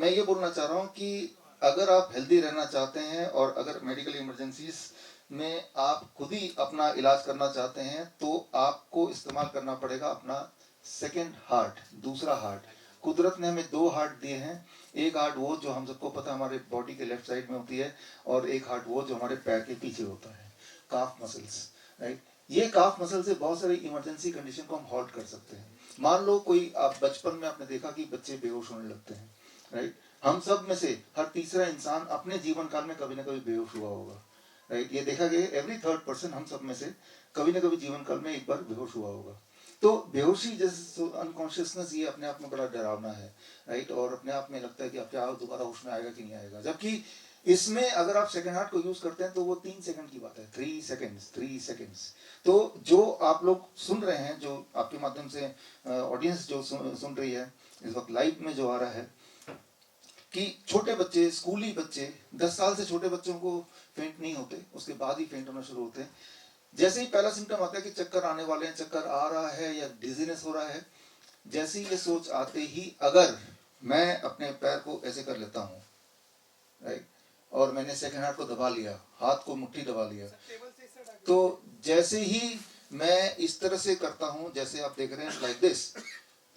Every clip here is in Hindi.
मैं ये बोलना चाह रहा हूँ कि अगर आप हेल्दी रहना चाहते हैं और अगर मेडिकल इमरजेंसीज में आप खुद ही अपना इलाज करना चाहते हैं तो आपको इस्तेमाल करना पड़ेगा अपना सेकेंड हार्ट, दूसरा हार्ट। कुदरत ने हमें दो हार्ट दिए हैं, एक हार्ट वो जो हम सबको पता है हमारे बॉडी के लेफ्ट साइड में होती है, और एक हार्ट वो जो हमारे पैर के पीछे होता है, काफ मसल्स, राइट। ये काफ मसल से बहुत सारी इमरजेंसी कंडीशन को हम हॉल्ट कर सकते हैं। मान लो कोई, आप बचपन में आपने देखा कि बच्चे बेहोश होने लगते हैं, राइट। हम सब में से हर तीसरा इंसान अपने जीवन काल में कभी ना कभी बेहोश हुआ होगा, राइट। ये देखा गया एवरी थर्ड पर्सन हम सब में से कभी ना कभी जीवन काल में एक बार बेहोश हुआ होगा। तो बेहोशी जैसे अनकॉन्शियसनेस, ये अपने आप में बड़ा डरावना है, राइट। और अपने आप में लगता है कि अब क्या दोबारा होश में आएगा कि नहीं आएगा, जबकि इसमें अगर आप सेकंड हार्ट को यूज करते हैं तो वो 3 सेकंड की बात है, 3 सेकंड्स। तो जो आप लोग सुन रहे हैं, जो आपके माध्यम से ऑडियंस जो सुन रही है इस वक्त लाइव में जो आ रहा है, कि छोटे बच्चे, स्कूली बच्चे, 10 साल से छोटे बच्चों को फेंट नहीं होते, उसके बाद ही फेंट होना शुरू होते हैं। जैसे ही पहला सिम्टम आता है कि चक्कर आने वाले हैं, चक्कर आ रहा है या डिजीनेस हो रहा है, जैसे ही ये सोच आते ही अगर मैं अपने पैर को ऐसे कर लेता हूँ, राइट, और मैंने सेकंड हार्ट को दबा लिया, हाथ को मुट्ठी दबा लिया, तो जैसे ही मैं इस तरह से करता हूँ जैसे आप देख रहे हैं लाइक दिस,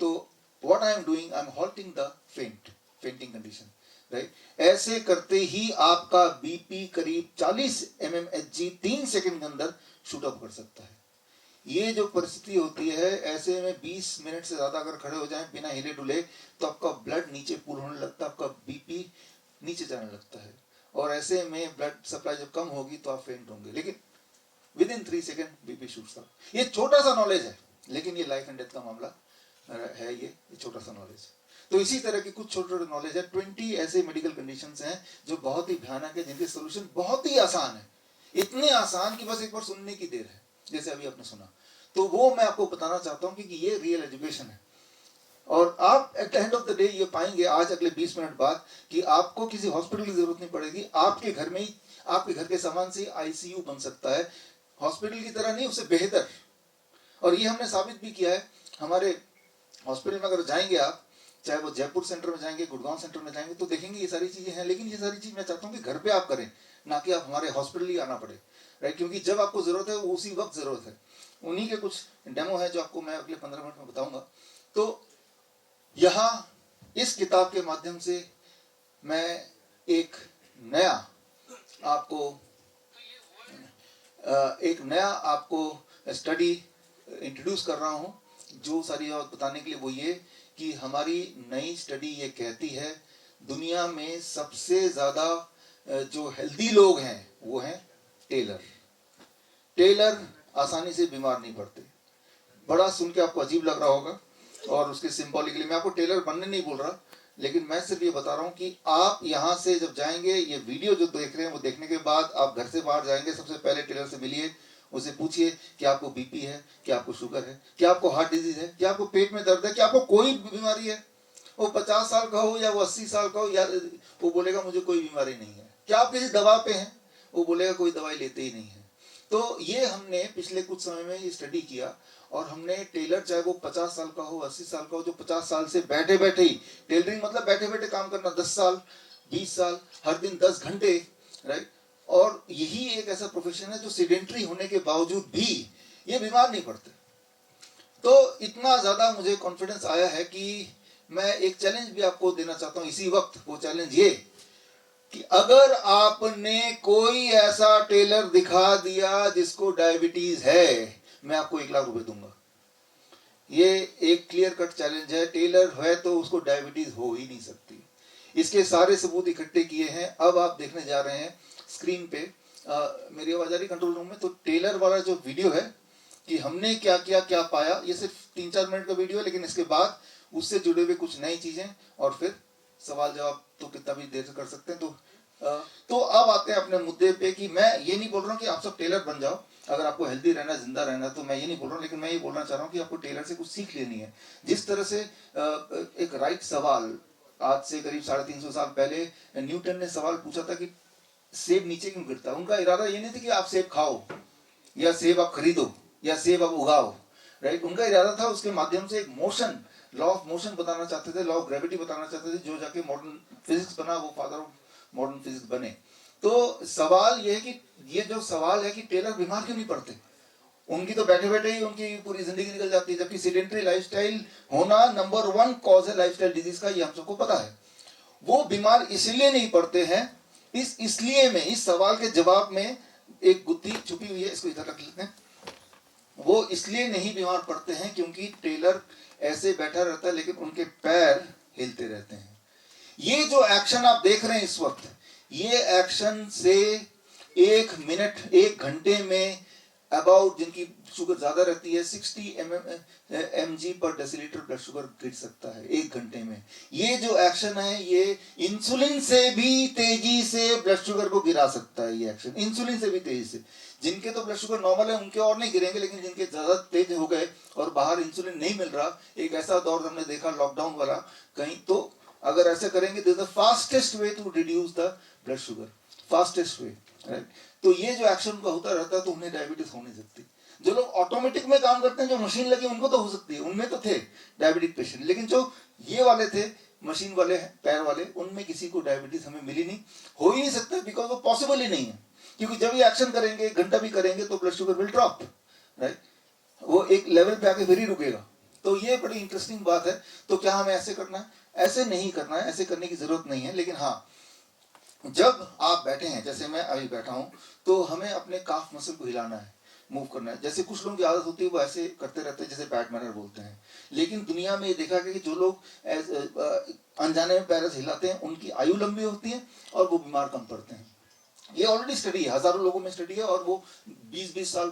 तो what I am doing, I am halting the fainting condition, right. ऐसे करते ही आपका बीपी करीब 40 mmHg 3 सेकंड के अंदर शूट अप कर सकता है। ये जो परिस्थिति होती है, ऐसे में 20 मिनट से ज्यादा अगर खड़े हो जाएं बिना हिले डुले तो आपका ब्लड नीचे पुल होने लगता है, आपका बीपी नीचे जाने लगता है, और ऐसे में ब्लड सप्लाई जब कम होगी तो आप फेंट होंगे, लेकिन with in 3 second BP shoots up. ये छोटा सा नॉलेज है, लेकिन ये लाइफ एंड डेथ का मामला है, ये छोटा सा नॉलेज। तो इसी तरह के कुछ छोटे छोटे नॉलेज है। 20 ऐसे मेडिकल कंडीशंस हैं जो बहुत ही भयानक है, जिनके सोल्यूशन बहुत ही आसान है, इतने आसान कि बस एक बार सुनने की देर है, जैसे अभी आपने सुना। तो वो मैं आपको बताना चाहता हूं कि ये रियल एजुकेशन है, और आप at the end of the day ये पाएंगे आज अगले 20 मिनट बाद कि आपको किसी हॉस्पिटल की जरूरत नहीं पड़ेगी, आपके घर में ही, आपके घर के सामान से आईसीयू बन सकता है, हॉस्पिटल की तरह नहीं, उससे बेहतर। और ये हमने साबित भी किया है। हमारे हॉस्पिटल में अगर जाएंगे आप, चाहे वो जयपुर सेंटर में जाएंगे, गुड़गांव सेंटर में जाएंगे, तो देखेंगे ये सारी चीजें हैं, लेकिन ये सारी चीज मैं चाहता हूँ कि घर पे आप करें, ना कि आप हमारे हॉस्पिटल ही आना पड़े, राइट। क्योंकि जब आपको जरूरत है वो उसी वक्त जरूरत है। उन्हीं के कुछ डेमो है जो आपको मैं अगले 15 मिनट में बताऊंगा। तो यहाँ इस किताब के माध्यम से मैं एक नया आपको स्टडी इंट्रोड्यूस कर रहा हूँ। जो सारी बात बताने के लिए वो ये कि हमारी नई स्टडी ये कहती है दुनिया में सबसे ज्यादा जो हेल्दी लोग हैं वो हैं टेलर। टेलर आसानी से बीमार नहीं पड़ते। बड़ा सुन के आपको अजीब लग रहा होगा, और उसके सिंबॉलिकली मैं आपको टेलर बनने नहीं बोल रहा, लेकिन मैं सिर्फ ये बता रहा हूँ कि आप यहाँ से जब जाएंगे, ये वीडियो जो देख रहे हैं वो देखने के बाद आप घर से बाहर जाएंगे, सबसे पहले टेलर से मिलिए, उसे पूछिए कि आपको बीपी है, क्या आपको शुगर है, क्या आपको हार्ट डिजीज है, क्या आपको पेट में दर्द है, क्या आपको कोई बीमारी है। वो 50 साल का हो या वो 80 साल का हो, या वो बोलेगा मुझे कोई बीमारी नहीं है। क्या आप किसी दवा पे हैं, वो बोलेगा कोई दवाई लेते ही नहीं है। तो ये हमने पिछले कुछ समय में ये स्टडी किया, और हमने टेलर, चाहे वो 50 साल का हो, 80 साल का हो, जो 50 साल से बैठे बैठे ही, टेलरिंग मतलब बैठे बैठे काम करना, 10 साल 20 साल हर दिन 10 घंटे, राइट। और यही एक ऐसा प्रोफेशन है जो सीडेंटरी होने के बावजूद भी ये बीमार नहीं पड़ते। तो इतना ज्यादा मुझे कॉन्फिडेंस आया है कि मैं एक चैलेंज भी आपको देना चाहता हूं इसी वक्त। वो चैलेंज ये कि अगर आपने कोई ऐसा टेलर दिखा दिया जिसको डायबिटीज है, मैं आपको 1 लाख रुपए दूंगा। ये एक क्लियर कट चैलेंज है। टेलर है तो उसको डायबिटीज हो ही नहीं सकती। इसके सारे सबूत इकट्ठे किए हैं। अब आप देखने जा रहे हैं स्क्रीन पे, मेरी आवाज आ रही कंट्रोल रूम में, तो टेलर वाला जो वीडियो है कि हमने क्या किया, क्या पाया, ये सिर्फ 3-4 मिनट का वीडियो है, लेकिन इसके बाद उससे जुड़े हुए कुछ नई चीजें, और फिर सवाल जवाब तो कितना भी देर से कर सकते हैं। तो अब आते हैं अपने मुद्दे पे कि मैं ये नहीं बोल रहा हूँ कि आप सब टेलर बन जाओ अगर आपको हेल्दी रहना, जिंदा रहना, तो मैं ये नहीं बोल रहा हूँ, लेकिन मैं ये बोलना चाह रहा हूँ कि आपको टेलर से कुछ सीख लेनी है। जिस तरह से एक राइट सवाल, आज से करीब 350 साल पहले न्यूटन ने सवाल पूछा था कि सेब नीचे क्यों गिरता है। उनका इरादा ये नहीं था कि आप सेब खाओ, या सेब आप खरीदो, या सेब आप उगाओ, राइट। उनका इरादा था उसके माध्यम से एक मोशन लॉ ऑफ मोशन बताना चाहते थे, लॉ ऑफ ग्रेविटी बताना चाहते थे, जो जाके मॉडर्न फिजिक्स बना, वो फादर ऑफ मॉडर्न फिजिक्स बने। तो सवाल ये है कि ये जो सवाल है कि टेलर बीमार क्यों नहीं पड़ते, उनकी तो बैठे बैठे ही उनकी पूरी जिंदगी निकल जाती है, जबकि सेडेंटरी लाइफस्टाइल होना नंबर 1 कॉज है लाइफस्टाइल डिजीज का, ये हम सबको पता है। वो बीमार इसलिए नहीं पड़ते हैं, इसलिए में इस सवाल के जवाब में एक गुत्थी छुपी हुई है, इसको इधर रख लेते हैं। वो इसलिए नहीं बीमार पड़ते हैं क्योंकि टेलर ऐसे बैठा रहता है लेकिन उनके पैर हिलते रहते हैं। ये जो एक्शन आप देख रहे हैं इस वक्त, ये एक्शन से 1 मिनट 1 घंटे में अबाउट, जिनकी शुगर ज्यादा रहती है, 60 mg पर डेसीलीटर ब्लड शुगर गिर सकता है 1 घंटे में। ये जो एक्शन है ये इंसुलिन से भी तेजी से ब्लड शुगर को गिरा सकता है। ये एक्शन इंसुलिन से भी तेजी से, जिनके तो ब्लड शुगर नॉर्मल है उनके और नहीं गिरेंगे, लेकिन जिनके ज्यादा तेज हो गए और बाहर इंसुलिन नहीं मिल रहा, एक ऐसा दौर हमने देखा लॉकडाउन वाला कहीं, तो अगर ऐसे करेंगे this is the fastest way to reduce the blood sugar, fastest way, right. तो ये जो एक्शन का होता रहता है तो उन्हें डायबिटीज हो नहीं सकती। जो लोग ऑटोमेटिक में काम करते हैं, जो मशीन लगी उनको तो हो सकती है, उनमें तो थे डायबिटिक पेशेंट, लेकिन जो ये वाले थे मशीन वाले पैर वाले, उनमें किसी को डायबिटीज हमें मिली नहीं, हो ही नहीं सकता, बिकॉज वो पॉसिबल ही नहीं है। क्योंकि जब ये एक्शन करेंगे 1 घंटा भी करेंगे तो blood sugar will drop, right, वो एक लेवल पे आके फिर ही रुकेगा। तो ये बड़ी इंटरेस्टिंग बात है। तो क्या हमें ऐसे करना है? ऐसे नहीं करना है, ऐसे करने की जरूरत नहीं है। लेकिन हाँ, जब आप बैठे हैं, जैसे मैं अभी बैठा हूं, तो हमें अपने काफ मसल को हिलाना है, मूव करना है। जैसे कुछ लोगों की आदत होती है वो ऐसे करते रहते हैं, जैसे बैट मैनर बोलते हैं। लेकिन दुनिया में ये देखा गया कि जो लोग अनजाने में पैर हिलाते हैं उनकी आयु लंबी होती है और वो बीमार कम पड़ते हैं। ये ऑलरेडी स्टडी है, हजारों लोगों में स्टडी है, और वो 20-20 साल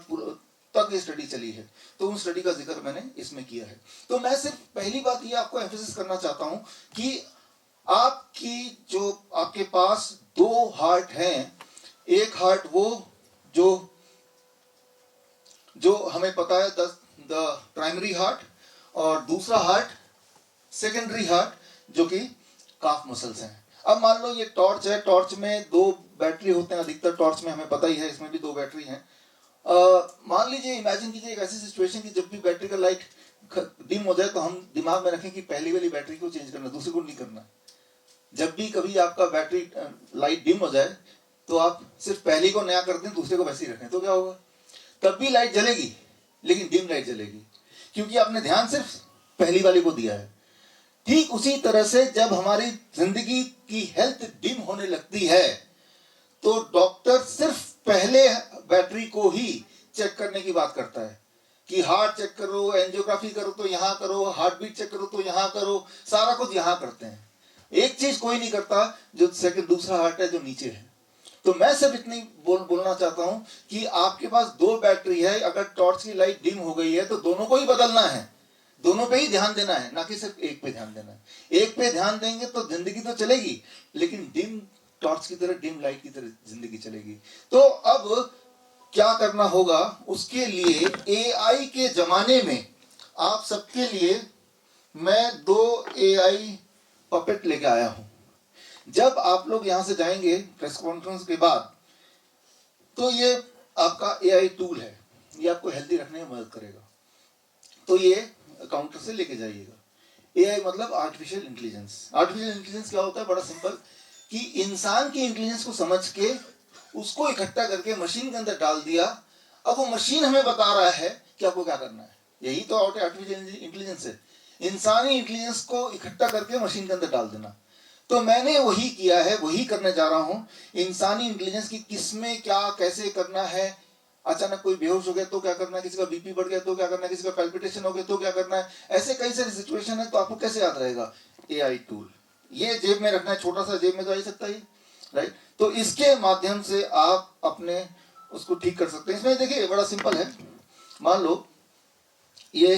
तक ये स्टडी चली है। तो उन स्टडी का जिक्र मैंने इसमें किया है। तो मैं सिर्फ पहली बात ये आपको एम्फेसिस करना चाहता हूं कि आपकी जो आपके पास 2 हार्ट हैं, एक हार्ट वो जो हमें पता है द प्राइमरी हार्ट, और दूसरा हार्ट सेकेंडरी हार्ट जो कि काफ मसल्स हैं। अब मान लो ये टॉर्च है, टॉर्च में 2 बैटरी होते हैं, अधिकतर टॉर्च में, हमें पता ही है, इसमें भी 2 बैटरी हैं। मान लीजिए, इमेजिन कीजिए एक ऐसी सिचुएशन कि जब भी बैटरी का लाइट डिम हो जाए तो हम दिमाग में रखें कि पहली वाली बैटरी को चेंज करना, दूसरी को नहीं करना। जब भी कभी आपका बैटरी लाइट डिम हो जाए तो आप सिर्फ पहली को नया कर दें, दूसरे को वैसे ही रखें, तो क्या होगा? तब भी लाइट जलेगी लेकिन डिम लाइट जलेगी, क्योंकि आपने ध्यान सिर्फ पहली वाली को दिया है। ठीक उसी तरह से जब हमारी जिंदगी की हेल्थ डिम होने लगती है तो डॉक्टर सिर्फ पहले बैटरी को ही चेक करने की बात करता है कि हार्ट चेक करो, एंजियोग्राफी करो तो यहां करो, हार्ट बीट चेक करो तो यहां करो, सारा कुछ यहां करते हैं। एक चीज कोई नहीं करता, जो सेकंड दूसरा हार्ट है जो नीचे है। तो मैं सिर्फ इतनी बोलना चाहता हूं कि आपके पास 2 बैटरी है, अगर टॉर्च की लाइट डिम हो गई है तो दोनों को ही बदलना है, दोनों पे ही ध्यान देना है, ना कि सिर्फ एक पे ध्यान देना है। एक पे ध्यान देंगे तो जिंदगी तो चलेगी, लेकिन डिम टॉर्च की तरह, डिम लाइट की तरह जिंदगी चलेगी। तो अब क्या करना होगा? उसके लिए एआई के जमाने में आप सबके लिए मैं 2 एआई पपेट लेके आया हूं। जब आप लोग यहां से जाएंगे प्रेस कॉन्फ्रेंस के बाद, तो ये आपका एआई टूल है, ये आपको हेल्दी रखने में मदद करेगा। तो ये काउंटर से लेके जाइएगा। एआई मतलब आर्टिफिशियल इंटेलिजेंस। आर्टिफिशियल इंटेलिजेंस क्या होता है? बड़ा सिंपल, कि इंसान की इंटेलिजेंस को समझ के उसको इकट्ठा करके मशीन के अंदर डाल दिया। अब वो मशीन हमें बता रहा है कि आपको क्या करना है। यही तो आर्टिफिशियल इंटेलिजेंस है, इंसानी इंटेलिजेंस को इकट्ठा करके मशीन के अंदर डाल देना। तो मैंने वही किया है, वही करने जा रहा हूं। इंसानी इंटेलिजेंस की किसमें क्या कैसे करना है, अचानक कोई बेहोश हो गया तो क्या करना है, किसी का बीपी बढ़ गया तो क्या करना है, किसी का पैल्पिटेशन हो गया तो क्या करना है, ऐसे कई सारी सिचुएशन है। तो आपको कैसे याद रहेगा? एआई टूल, ये जेब में रखना है, छोटा सा जेब में तो आ ही सकता है, राइट। तो इसके माध्यम से आप अपने उसको ठीक कर सकते हैं। इसमें देखिए बड़ा सिंपल है। मान लो ये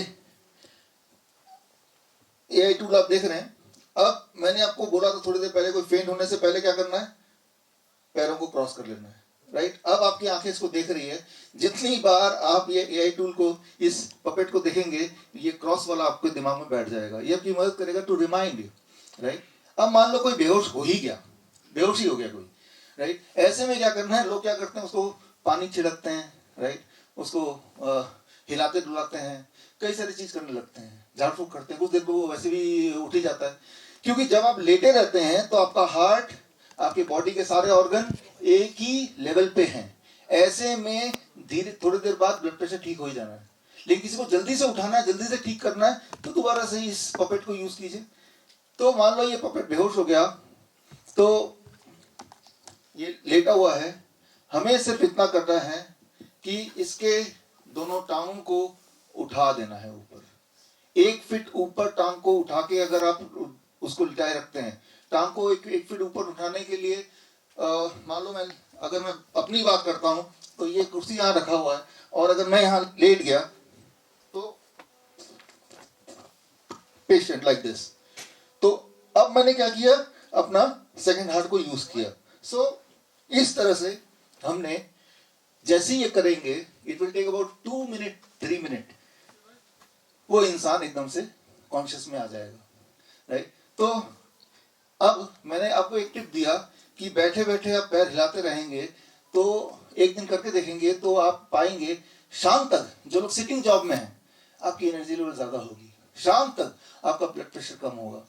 एआई टूल आप देख रहे हैं। अब मैंने आपको बोला था थोड़ी देर पहले, कोई फेंट होने से पहले क्या करना है? पैरों को क्रॉस कर लेना है, राइट। अब आपकी आंखें इसको देख रही है। जितनी बार आप ये एआई टूल को, इस पपेट को देखेंगे, ये क्रॉस वाला आपके दिमाग में बैठ जाएगा। ये आपकी मदद करेगा टू रिमाइंड यू, राइट। अब मान लो कोई बेहोश हो ही गया, बेहोश ही हो गया कोई, राइट। ऐसे में क्या करना है? लोग क्या करते हैं? उसको पानी छिड़कते हैं, राइट, उसको हिलाते डुलाते हैं, कई सारी चीज करने लगते हैं, झाड़ फूक करते हैं, कुछ देर में वो वैसे भी उठ ही जाता है। क्योंकि जब आप लेटे रहते हैं तो आपका हार्ट, आपके बॉडी के सारे ऑर्गन एक ही लेवल पे हैं। ऐसे में धीरे थोड़ी देर बाद ब्लड प्रेशर ठीक हो ही जाना है। लेकिन किसी को जल्दी से उठाना है, जल्दी से ठीक करना है, तो दोबारा से इस पपेट को यूज कीजिए। तो मान लो ये पपेट बेहोश हो गया, तो ये लेटा हुआ है, हमें सिर्फ इतना करना है कि इसके दोनों टांगों को उठा देना है ऊपर। 1 फीट ऊपर टांग को उठा के अगर आप उसको लिटाए रखते हैं, टांग को एक फीट ऊपर उठाने के लिए मान लो अगर मैं अपनी बात करता हूं, तो ये कुर्सी यहाँ रखा हुआ है और अगर मैं यहाँ लेट गया तो पेशेंट लाइक दिस, तो अब मैंने क्या किया, अपना सेकंड हार्ट को यूज किया। सो इस तरह से हमने, जैसे ही ये करेंगे, it will take about 2 minute 3 minute, वो इंसान एकदम से कॉन्शियस में आ जाएगा, राइट। तो अब मैंने आपको एक टिप दिया कि बैठे बैठे आप पैर हिलाते रहेंगे, तो एक दिन करके देखेंगे तो आप पाएंगे शाम तक, जो लोग सिटिंग जॉब में हैं, आपकी एनर्जी लेवल ज्यादा होगी, शाम तक आपका ब्लड प्रेशर कम होगा,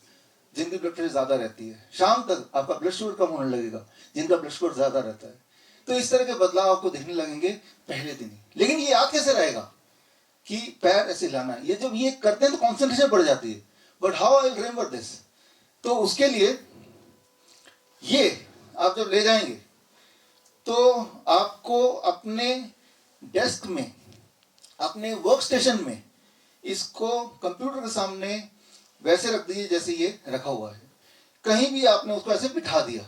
जिनकी ब्लड प्रेशर ज्यादा रहती है, शाम तक आपका ब्लड शुगर कम होने लगेगा, जिनका ब्लड शुगर ज्यादा रहता है। तो इस तरह के बदलाव आपको दिखने लगेंगे पहले दिन ही। लेकिन ये याद कैसे रहेगा कि पैर ऐसे हिलाना है? ये जब ये करते हैं तो कॉन्सेंट्रेशन बढ़ जाती है, but how I will remember this? तो उसके लिए ये आप जब ले जाएंगे तो आपको अपने डेस्क में, अपने वर्क स्टेशन में, इसको कंप्यूटर के सामने वैसे रख दीजिए जैसे ये रखा हुआ है। कहीं भी आपने उसको ऐसे बिठा दिया,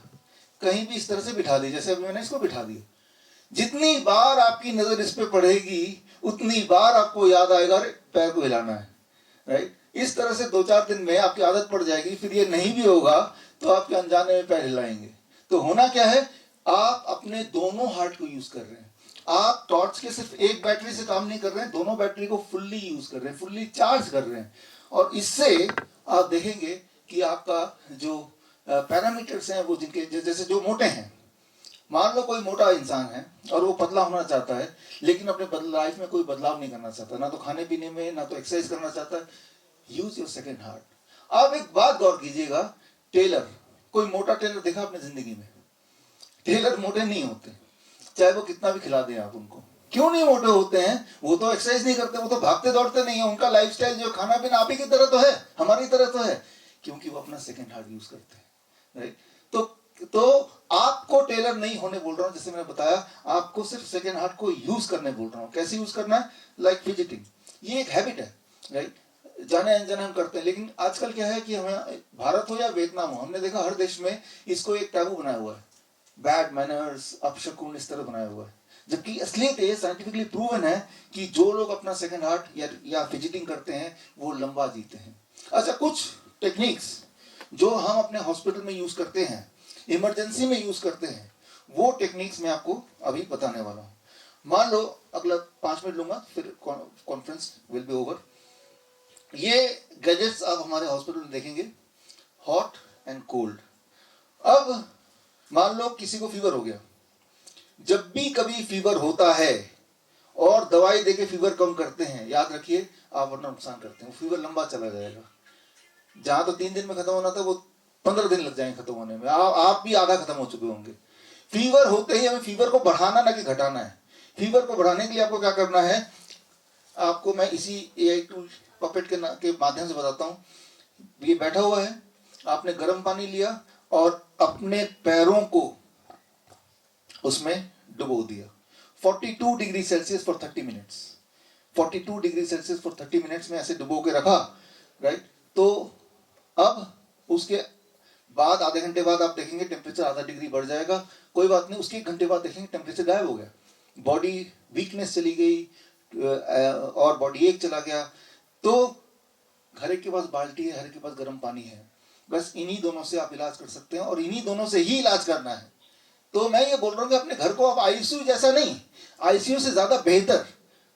कहीं भी इस तरह से बिठा दिया जैसे अभी मैंने इसको बिठा दिया। जितनी बार आपकी नजर इस पे पड़ेगी उतनी बार आपको याद आएगा अरे पैर को हिलाना है, राइट। इस तरह से 2-4 दिन में आपकी आदत पड़ जाएगी। फिर ये नहीं भी होगा तो आपके अनजाने में पैर हिलाएंगे। तो होना क्या है, आप अपने दोनों हार्ट को यूज कर रहे हैं। आप टॉर्च के सिर्फ एक बैटरी से काम नहीं कर रहे हैं, दोनों बैटरी को फुल्ली यूज कर रहे हैं, फुल्ली चार्ज कर रहे हैं। और इससे आप देखेंगे कि आपका जो पैरामीटर्स हैं वो जिनके जैसे जो मोटे हैं, मान लो कोई मोटा इंसान है और वो पतला होना चाहता है, लेकिन अपने लाइफ में कोई बदलाव नहीं करना चाहता, ना तो खाने पीने में, ना तो एक्सरसाइज करना चाहता है, यूज योर सेकंड हार्ट। आप एक बात गौर कीजिएगा, टेलर, कोई मोटा टेलर देखा आपने जिंदगी में? टेलर मोटे नहीं होते, चाहे वो कितना भी खिला दें आप उनको। क्यों नहीं मोटे होते हैं? वो तो एक्सरसाइज नहीं करते, वो तो भागते दौड़ते नहीं है, उनका लाइफस्टाइल जो खाना पीना आप ही की तरह तो है, हमारी तरह तो है, क्योंकि वो अपना सेकंड हार्ट यूज करते हैं, राइट। तो आपको टेलर नहीं होने बोल रहा हूं, जैसे मैंने बताया, आपको सिर्फ सेकंड हार्ट को यूज करने बोल रहा हूं। कैसे यूज करना है? लाइक फिजिटिंग, ये एक हैबिट है, राइट। जाने अनजाने हम करते हैं, लेकिन आजकल क्या है कि हमें, भारत हो या वियतनाम हो, हमने देखा हर देश में इसको एक टैबू बनाया हुआ है, बैड मैनर्स, अपशकुन, इस तरह बनाया हुआ है। जबकि असलियत ये साइंटिफिकली प्रूवन है कि जो लोग अपना सेकंड हार्ट या फिजिटिंग करते हैं वो लंबा जीते हैं। अच्छा, कुछ टेक्निक्स जो हम अपने हॉस्पिटल में यूज करते हैं, इमरजेंसी में यूज करते हैं, वो टेक्निक्स मैं आपको अभी बताने वाला हूं। मान लो अगला 5 मिनट लूंगा, फिर कॉन्फ्रेंस विल बी ओवर। ये गैजेट्स आप हमारे हॉस्पिटल में देखेंगे, हॉट एंड कोल्ड। अब मान लो किसी को फीवर हो गया, जब भी कभी फीवर होता है और दवाई देके फीवर कम करते हैं, याद रखिए आप वरना नुकसान करते हैं, फीवर लंबा चला जाएगा। जहां तो 3 दिन में खत्म होना था वो 15 दिन लग जाएंगे खत्म होने में, आप भी आधा खत्म हो चुके होंगे। फीवर होते ही हमें फीवर को बढ़ाना ना कि घटाना है। फीवर को बढ़ाने के लिए आपको क्या करना है, आपको मैं इसी एआई टूल पपेट के माध्यम से बताता हूं। ये बैठा हुआ है, आपने गर्म पानी लिया और अपने पैरों को उसमें डुबो दिया 42 degree Celsius for 30 minutes. 42 degree Celsius for 30 minutes में ऐसे डुबो के रखा, राइट। तो अब उसके बाद आधे घंटे बाद आप देखेंगे टेम्परेचर आधा डिग्री बढ़ जाएगा। कोई बात नहीं, उसके 1 घंटे बाद देखेंगे टेम्परेचर गायब हो गया, बॉडी वीकनेस चली गई और बॉडी एक चला गया। तो हर एक के पास बाल्टी है, हर एक के पास गर्म पानी है, बस इन्हीं दोनों से आप इलाज कर सकते हैं और इन्हीं दोनों से ही इलाज करना है। तो मैं ये बोल रहा हूँ कि अपने घर को आप आईसीयू जैसा नहीं, आईसीयू से ज्यादा बेहतर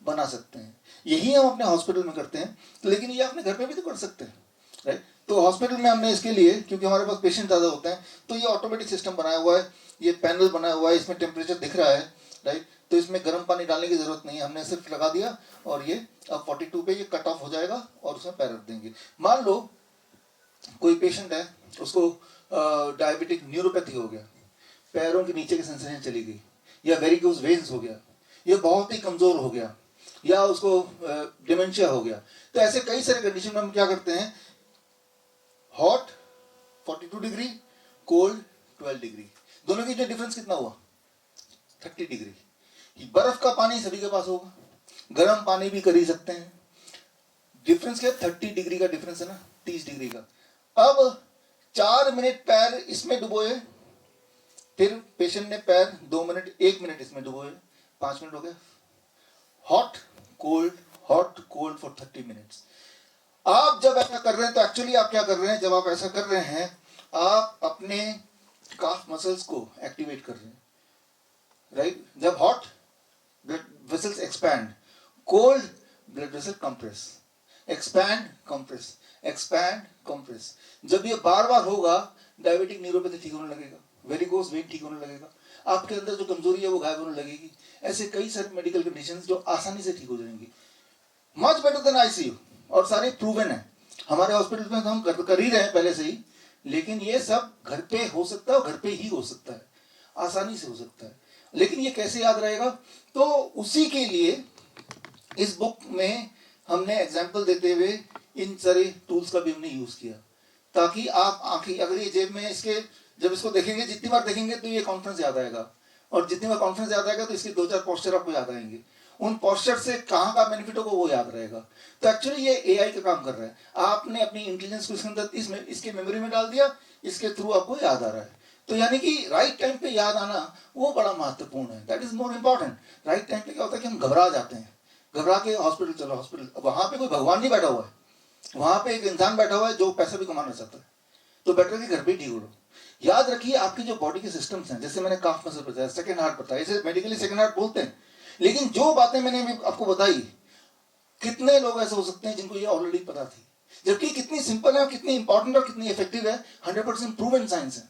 बना सकते हैं। यही हम अपने हॉस्पिटल में करते हैं, लेकिन ये अपने घर पे भी तो कर सकते हैं, राइट। तो हॉस्पिटल में हमने इसके लिए, क्योंकि हमारे पास पेशेंट ज्यादा होते हैं, तो ये ऑटोमेटिक सिस्टम बनाया हुआ है, ये पैनल बनाया हुआ है, इसमें टेम्परेचर दिख रहा है, राइट। तो इसमें गर्म पानी डालने की जरूरत नहीं है, हमने सिर्फ लगा दिया और ये अब 42 पे ये कट ऑफ हो जाएगा और उसमें पैर रख देंगे। मान लो कोई पेशेंट है, उसको डायबिटिक न्यूरोपैथी हो गया, पैरों के नीचे की सेंसेशन चली गई, या वेरिकोज वेन्स हो गया, ये बहुत ही कमजोर हो गया, या उसको डिमेंशिया हो गया। तो ऐसे कई सारे कंडीशन में हम क्या करते हैं, हॉट 42 डिग्री, कोल्ड 12 डिग्री, दोनों की जो डिफरेंस कितना हुआ 30 डिग्री। बर्फ का पानी सभी के पास होगा, गर्म पानी भी कर ही सकते हैं, डिफरेंस क्या 30 डिग्री का डिफरेंस है ना, 30 डिग्री का। अब 4 मिनट पैर इसमें डुबोए, फिर पेशेंट ने पैर 2 मिनट 1 मिनट इसमें डुबोए, 5 मिनट हो गए। Hot cold for 30 minutes. आप जब ऐसा कर रहे हैं तो एक्चुअली आप क्या कर रहे हैं, जब आप ऐसा कर रहे हैं आप अपने काफ मसल्स को एक्टिवेट कर रहे हैं, राइट। जब hot blood vessels expand, cold blood vessel compress, expand compress, expand compress. जब ये बार बार होगा डायबिटिक न्यूरोपैथी ठीक होने लगेगा, वेरिकोज वेन ठीक होने लगेगा, आपके अंदर जो कमजोरी है वो गायब होने लगेगी। ऐसे कई सारे मेडिकल कंडीशंस जो आसानी से ठीक हो जाएंगी, मच बेटर देन आईसीयू, और सारे प्रूवन है। हमारे हॉस्पिटल में तो हम कर ही रहे हैं पहले से ही, लेकिन ये सब घर पे हो सकता है और घर पे ही हो सकता है, आसानी से हो सकता है। लेकिन ये कैसे याद रहेगा, तो उसी के लिए इस बुक में हमने एग्जाम्पल देते हुए इन सारे टूल्स का भी हमने यूज किया, ताकि आप आंखें अगर ये जेब में इसके जब इसको देखेंगे, जितनी बार देखेंगे तो ये कॉन्फ्रेंस याद आएगा, और जितनी बार कॉन्फ्रेंस याद आएगा तो इसके 2-4 पोस्चर आपको याद आएंगे, उन पोस्चर से कहाँ का बेनिफिट होगा वो याद रहेगा। तो एक्चुअली ये एआई का काम कर रहा है, आपने अपनी इंटेलिजेंस को इसके अंदर इसके मेमोरी में डाल दिया, इसके थ्रू आपको याद आ रहा है। तो यानी कि राइट टाइम पे याद आना वो बड़ा महत्वपूर्ण है, that is more important. Right time पे क्या होता है कि हम घबरा जाते हैं, घबरा के हॉस्पिटल चलो, हॉस्पिटल, वहां पे कोई भगवान नहीं बैठा हुआ है, वहां पे एक इंसान बैठा हुआ है जो पैसा भी कमाना चाहता है, तो बेटर कि घर पे ठीक हो लो। याद रखिए आपकी जो बॉडी के सिस्टम्स हैं, जैसे मैंने काफ मसल बताया, सेकंड हार्ट बताया, इसे मेडिकली सेकंड हार्ट बोलते हैं, लेकिन जो बातें मैंने आपको बताई, कितने लोग ऐसे हो सकते हैं जिनको ये ऑलरेडी पता थी, जबकि कितनी सिंपल है, कितनी इंपॉर्टेंट और कितनी इफेक्टिव है, 100% प्रूवन साइंस है,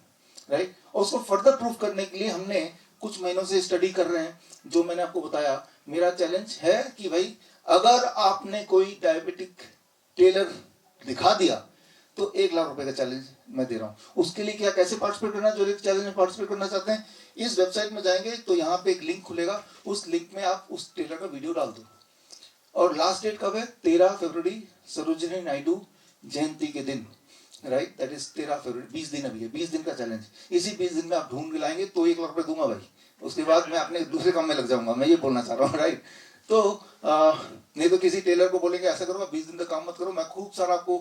राइट। और उसको फर्दर प्रूव करने के लिए हमने कुछ महीनों से स्टडी कर रहे हैं, जो मैंने आपको बताया। मेरा चैलेंज है कि भाई अगर आपने कोई डायबिटिक टेलर दिखा दिया तो 1 लाख रुपए का चैलेंज मैं दे रहा हूं। उसके लिए क्या, कैसे पार्टिसिपेट करना, जो चैलेंज में पार्टिसिपेट करना चाहते हैं, इस वेबसाइट में जाएंगे तो यहाँ पे एक लिंक खुलेगा, उस लिंक में आप उस टेलर का वीडियो डाल दो, और लास्ट डेट कब है, 13 फरवरी, सरोजिनी नायडू जयंती के दिन, राइट, दैट इज 13 फरवरी, 20 दिन अभी है, 20 दिन का चैलेंज। इसी 20 दिन में आप ढूंढ के लाएंगे तो 1 लाख रुपए दूंगा भाई, उसके बाद मैं अपने दूसरे काम में लग जाऊंगा, मैं ये बोलना चाह रहा हूँ, राइट। तो नहीं तो किसी टेलर को बोलेंगे ऐसा करो, 20 दिन तक काम मत करो, मैं खूब सारा आपको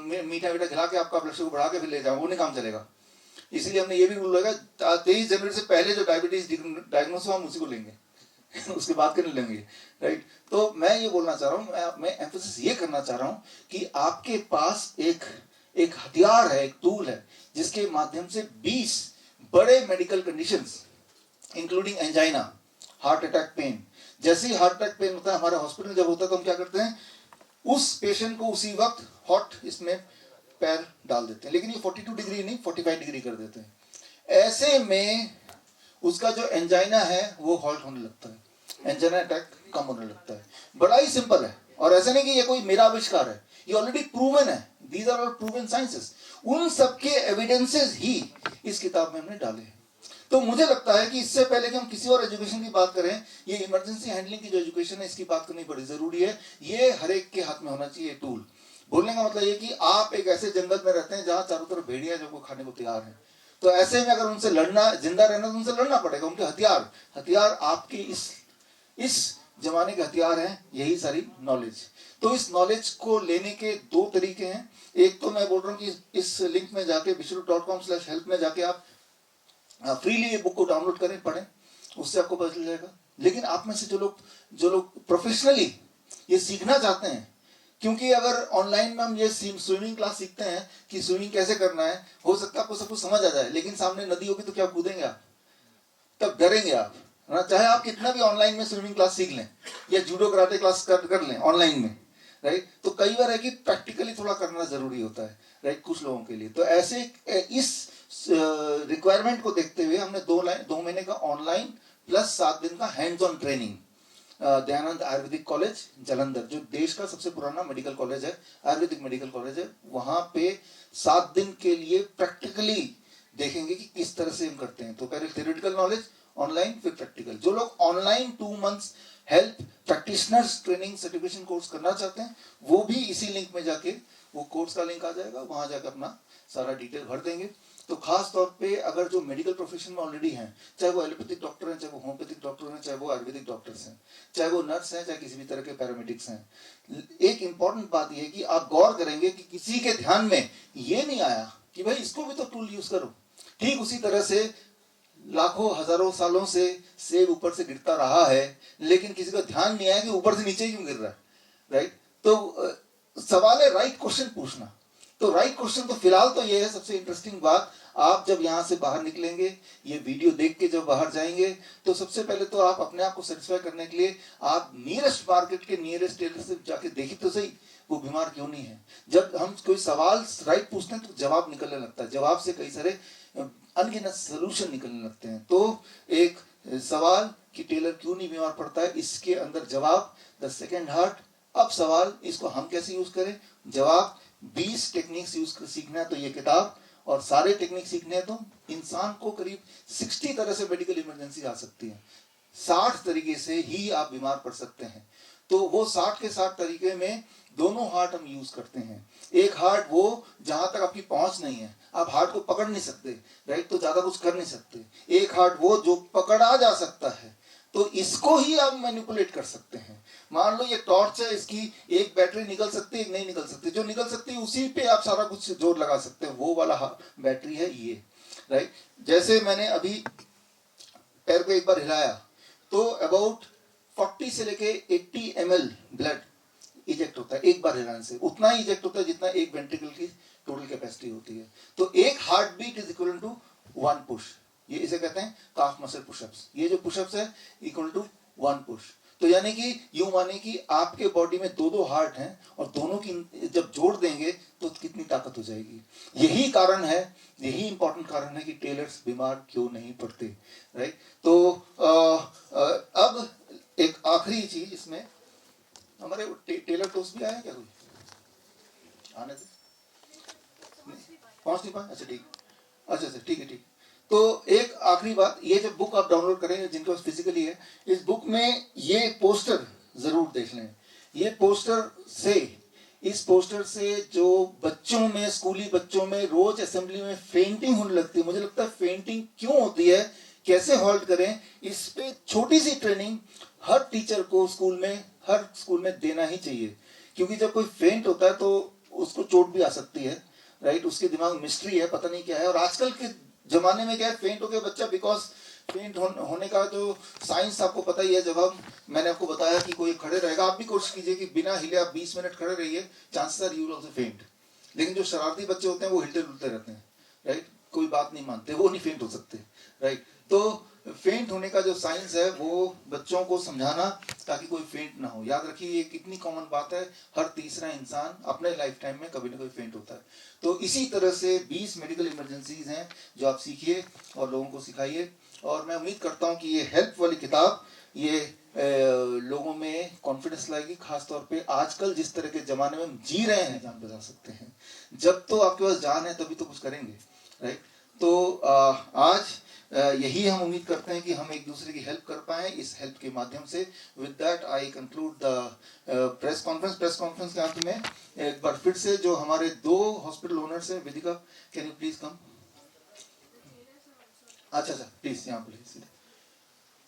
मीठा मीठा खिला के आपका ब्लड शुगर बढ़ा के फिर ले जाऊंगा, वो नहीं काम चलेगा। इसीलिए हमने ये भी रूल लगा, 23 जनवरी से पहले जो डायबिटीज डायग्नोस हो हम उसी को लेंगे उसके बाद के नहीं लेंगे, राइट। तो मैं ये बोलना चाह रहा हूँ, मैं एम्फेसिस ये करना चाह रहा हूँ कि आपके पास एक हथियार है, एक टूल है, जिसके माध्यम से 20 बड़े medical conditions including angina, heart attack pain, जैसे ही हार्ट अटैक पेन होता है हमारे हॉस्पिटल जब होता है तो हम क्या करते हैं, उस पेशेंट को उसी वक्त हॉट इसमें पैर डाल देते हैं, लेकिन ये 42 डिग्री नहीं 45 डिग्री कर देते हैं। ऐसे में उसका जो एंजाइना है वो हॉल्ट होने लगता है, एंजाइना अटैक कम होने लगता है। बड़ा ही सिंपल है, और ऐसा नहीं कि ये कोई मेरा आविष्कार है, ये ऑलरेडी प्रूवन है, these are all proven sciences. उन सबके एविडेंसेस ही इस किताब में हमने डाले हैं। तो मुझे लगता है कि इससे पहले कि हम किसी और एजुकेशन की बात करें, ये इमरजेंसी हैंडलिंग की जो एजुकेशन है इसकी बात करनी बड़ी जरूरी है। ये हर एक के हाथ में होना चाहिए टूल। बोलने का मतलब ये कि आप एक ऐसे जंगल में रहते हैं जहां चारों तरफ भेड़िया जो को खाने को तैयार है, तो ऐसे में अगर उनसे लड़ना, जिंदा रहना, तो उनसे लड़ना पड़ेगा। उनके हथियार आपके इस जमाने के हथियार हैं, यही सारी नॉलेज। तो इस नॉलेज को लेने के 2 तरीके हैं। एक तो मैं बोल रहा हूँ कि इस लिंक में जाके bishru.com/help में जाके आप फ्रीली ये बुक को डाउनलोड करें, पढ़ें, उससे आपको पता चल जाएगा। लेकिन आप में से जो लोग प्रोफेशनली ये सीखना चाहते हैं, क्योंकि अगर ऑनलाइन में हम ये स्विमिंग क्लास सीखते हैं कि स्विमिंग कैसे करना है, हो सकता है आपको सब कुछ समझ आ जाए, लेकिन सामने नदी होगी तो क्या कूदेंगे आप, तब डरेंगे आप, ना। चाहे आप कितना भी ऑनलाइन में स्विमिंग क्लास सीख लें या जूडो कराटे क्लास कर लें ऑनलाइन में, राइट, तो कई बार है कि प्रैक्टिकली थोड़ा करना जरूरी होता है, राइट, कुछ लोगों के लिए। तो ऐसे इस रिक्वायरमेंट को देखते हुए हमने 2 महीने का ऑनलाइन प्लस 7 दिन का hands on training Dayanand Ayurvedic college Jalandhar, जो देश का सबसे पुराना मेडिकल कॉलेज है, आयुर्वेदिक मेडिकल कॉलेज है, वहां पे 7 दिन के लिए प्रैक्टिकली देखेंगे कि किस तरह से हम करते हैं। तो पहले थ्योरेटिकल नॉलेज ऑनलाइन, फिर प्रैक्टिकल। जो लोग online 2 months health practitioners training certification course करना चाहते हैं, वो भी इसी लिंक में जाके, वो कोर्स का लिंक आ जाएगा, वहां जाकर अपना सारा डिटेल भर देंगे। तो खास तौर पे अगर जो मेडिकल प्रोफेशन में ऑलरेडी हैं, चाहे वो एलोपैथिक डॉक्टर हैं, चाहे वो होम्योपैथिक डॉक्टर हैं, चाहे वो आयुर्वेदिक डॉक्टर्स हैं, चाहे वो नर्स हैं, चाहे किसी भी तरह के पैरामेडिक्स हैं, एक इंपॉर्टेंट बात यह है कि आप गौर करेंगे कि किसी के ध्यान में ये नहीं आया कि भाई इसको भी तो टूल यूज करो। ठीक उसी तरह से लाखों हजारों सालों से सेब ऊपर से गिरता रहा है, लेकिन किसी को ध्यान नहीं आया कि ऊपर से नीचे क्यों गिर रहा है, राइट। तो सवाल है राइट क्वेश्चन पूछना। तो राइट क्वेश्चन तो फिलहाल तो ये है सबसे इंटरेस्टिंग बात, आप जब यहाँ से बाहर निकलेंगे, ये वीडियो देख के जब बाहर जाएंगे, तो सबसे पहले तो आप अपने आप को सेटिस्फाई करने के लिए आप नियरेस्ट मार्केट के नियरेस्ट टेलर से जाके देखिए तो सही वो बीमार क्यों नहीं है। जब हम कोई सवाल राइट पूछते हैं तो जवाब निकलने लगता है, जवाब से कई सारे अनगिनत सोल्यूशन निकलने लगते हैं। तो एक सवाल कि टेलर क्यों नहीं बीमार पड़ता है, इसके अंदर जवाब द सेकेंड हार्ट। अब सवाल इसको हम कैसे यूज करें, जवाब 20 टेक्निक्स यूज कर सीखना है तो ये किताब, और सारे टेक्निक सीखने हैं तो इंसान को करीब 60 तरह से मेडिकल इमरजेंसी आ सकती है, 60 तरीके से ही आप बीमार पड़ सकते हैं। तो वो 60 के 60 तरीके में दोनों हार्ट हम यूज करते हैं। एक हार्ट वो जहां तक आपकी पहुंच नहीं है, आप हार्ट को पकड़ नहीं सकते, राइट, तो ज्यादा कुछ कर नहीं सकते। एक हार्ट वो जो पकड़ा जा सकता है, तो इसको ही आप मैनिपुलेट कर सकते हैं। मान लो ये टॉर्च है, इसकी एक बैटरी निकल सकती है, एक नहीं निकल सकती, जो निकल सकती है उसी पे आप सारा कुछ जोर लगा सकते हैं, वो वाला बैटरी है ये, राइट। जैसे मैंने अभी पैर को एक बार हिलाया तो अबाउट 40 से लेके 80 ml ब्लड इजेक्ट होता है एक बार हिलाने से, उतना ही इजेक्ट होता है जितना एक वेंट्रिकल की टोटल कैपेसिटी होती है। तो एक heart beat is equal to 1 push, ये इसे कहते हैं काफ मसल पुशअप्स। ये जो पुशअप्स है इक्वल टू 1 पुश। तो यानी कि यूं माने कि आपके बॉडी में 2-2 हार्ट हैं और दोनों की जब जोड़ देंगे तो कितनी ताकत हो जाएगी। यही कारण है, यही इंपॉर्टेंट कारण है कि टेलर्स बीमार क्यों नहीं पड़ते, राइट। तो अब एक आखिरी चीज इसमें, हमारे टेलर टोस्ट भी आया क्या कोई, आने से पहुंच नहीं पाए, अच्छा ठीक, अच्छा ठीक है ठीक। तो एक आखिरी बात, ये जब बुक आप डाउनलोड करें जिनके पास फिजिकली है, इस बुक में ये पोस्टर जरूर देख लें। ये इस पोस्टर से जो बच्चों में, स्कूली बच्चों में रोज असेंबली में फेंटिंग होने लगती है, मुझे लगता है फेंटिंग क्यों होती है, कैसे हॉल्ट करें, इस पे छोटी सी ट्रेनिंग हर टीचर को हर स्कूल में देना ही चाहिए। क्योंकि जब कोई फेंट होता है तो उसको चोट भी आ सकती है, राइट, उसके दिमाग में मिस्ट्री है, पता नहीं क्या है। और आजकल के जमाने में क्या है, फेंट हो गया बच्चा, बिकॉज फेंट होने का जो साइंस आपको पता ही है। जब मैंने आपको बताया कि कोई खड़े रहेगा, आप भी कोशिश कीजिए कि बिना हिले आप 20 मिनट खड़े रहिए, chances are you will also faint. लेकिन जो शरारती बच्चे होते हैं वो हिलते डुलते रहते हैं, राइट, कोई बात नहीं मानते, वो नहीं फेंट हो सकते, राइट। तो फेंट होने का जो साइंस है वो बच्चों को समझाना ताकि कोई फेंट ना हो। याद रखिए ये कितनी कॉमन बात है, हर तीसरा इंसान अपने लाइफ टाइम में कभी ना कभी फेंट होता है। तो इसी तरह से 20 मेडिकल इमरजेंसीज हैं जो आप सीखिए और लोगों को सिखाइए। और मैं उम्मीद करता हूँ कि ये हेल्प वाली किताब ये लोगों में कॉन्फिडेंस लाएगी। खासतौर पे आजकल जिस तरह के जमाने में हम जी रहे हैं, जान बचा सकते हैं। जब तो आपके पास जान है तभी तो कुछ करेंगे, राइट। तो आज यही हम उम्मीद करते हैं कि हम एक दूसरे की हेल्प कर पाएं इस हेल्प के माध्यम से। With that I conclude the press conference के अंत में एक बार फिर से जो हमारे 2 हॉस्पिटल ओनर्स हैं, वेदिका कैन यू प्लीज कम। अच्छा प्लीज यहाँ प्लीज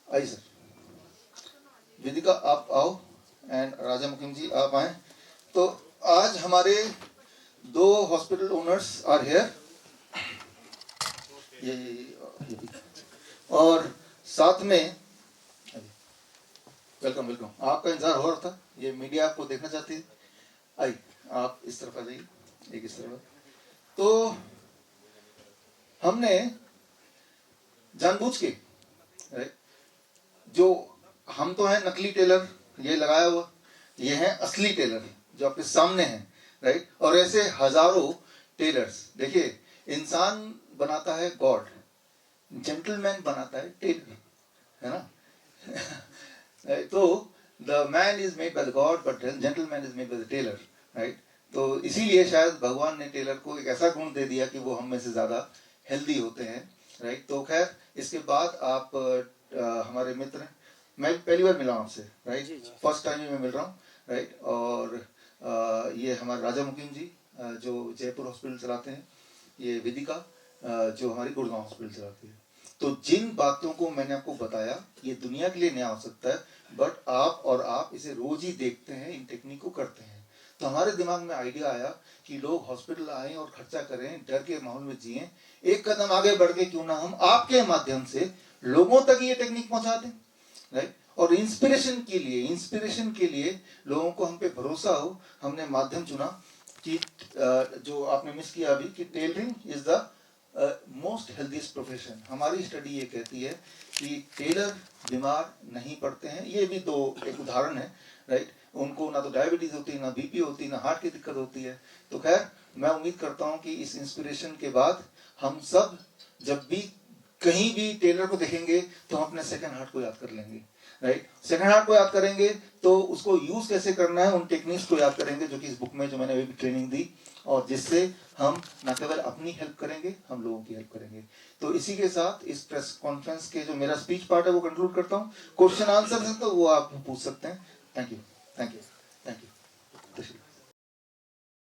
आइए सर, वेदिका आप आओ एंड राजा मुकिम जी आप आए। तो आज हमारे 2 हॉस्पिटल ओनर्स आर हियर, ये और साथ में वेलकम, आपका इंतजार हो रहा था, ये मीडिया आपको देखना चाहती है। आइए आप इस तरफ आ जाइए, एक इस तरफ। तो हमने जानबूझ के, जो हम तो हैं नकली टेलर, ये लगाया हुआ, ये हैं असली टेलर जो आपके सामने हैं, राइट। और ऐसे हजारों टेलर्स, देखिए इंसान बनाता है गॉड, जेंटलमैन बनाता है टेलर, है ना। तो the man is made by the god but gentleman is made by the tailor, right. तो इसीलिए शायद भगवान ने टेलर को एक ऐसा गुण दे दिया कि वो हम में से ज्यादा हेल्दी होते हैं, राइट। तो खैर इसके बाद आप हमारे मित्र, मैं पहली बार मिला हूं आपसे, राइट, फर्स्ट टाइम ही मैं मिल रहा हूँ, राइट। और ये हमारे राजा मुकीम जी जो जयपुर हॉस्पिटल चलाते हैं, ये विदिका जो हमारी गुड़गांव हॉस्पिटल चलाती है। तो जिन बातों को मैंने आपको बताया ये दुनिया के लिए नया हो सकता है, बट आप इसे रोज ही देखते हैं, इन टेक्निक को करते हैं। तो हमारे दिमाग में आइडिया आया कि लोग हॉस्पिटल आए और खर्चा करें, डर के माहौल में जिए, एक कदम आगे बढ़ के क्यों ना हम आपके माध्यम से लोगों तक ये टेक्निक पहुंचा दें, राइट। और इंस्पिरेशन के लिए लोगों को हम पे भरोसा हो, हमने माध्यम चुना कि जो आपने मिस किया अभी कि tailoring is the most healthiest profession. हमारी स्टडी ये कहती है कि टेलर बीमार नहीं पड़ते हैं। ये भी दो एक उदाहरण है, राइट। उनको ना तो डायबिटीज होती है, ना बीपी होती है, ना हार्ट की दिक्कत होती है। तो खैर मैं उम्मीद करता हूँ कि इस इंस्पिरेशन के बाद हम सब जब भी कहीं भी टेलर को देखेंगे तो हम अपने सेकंड हार्ट को याद कर लेंगे, राइट। सेकंड हार्ट को याद करेंगे तो उसको यूज कैसे करना है, उन टेक्निक्स को याद करेंगे जो कि इस बुक में जो मैंने अभी ट्रेनिंग दी, और जिससे हम न केवल अपनी हेल्प करेंगे, हम लोगों की हेल्प करेंगे। तो इसी के साथ इस प्रेस कॉन्फ्रेंस के जो मेरा स्पीच पार्ट है वो कंक्लूड करता हूँ। क्वेश्चन आंसर है तो वो आप पूछ सकते हैं। Thank you, thank you, thank you.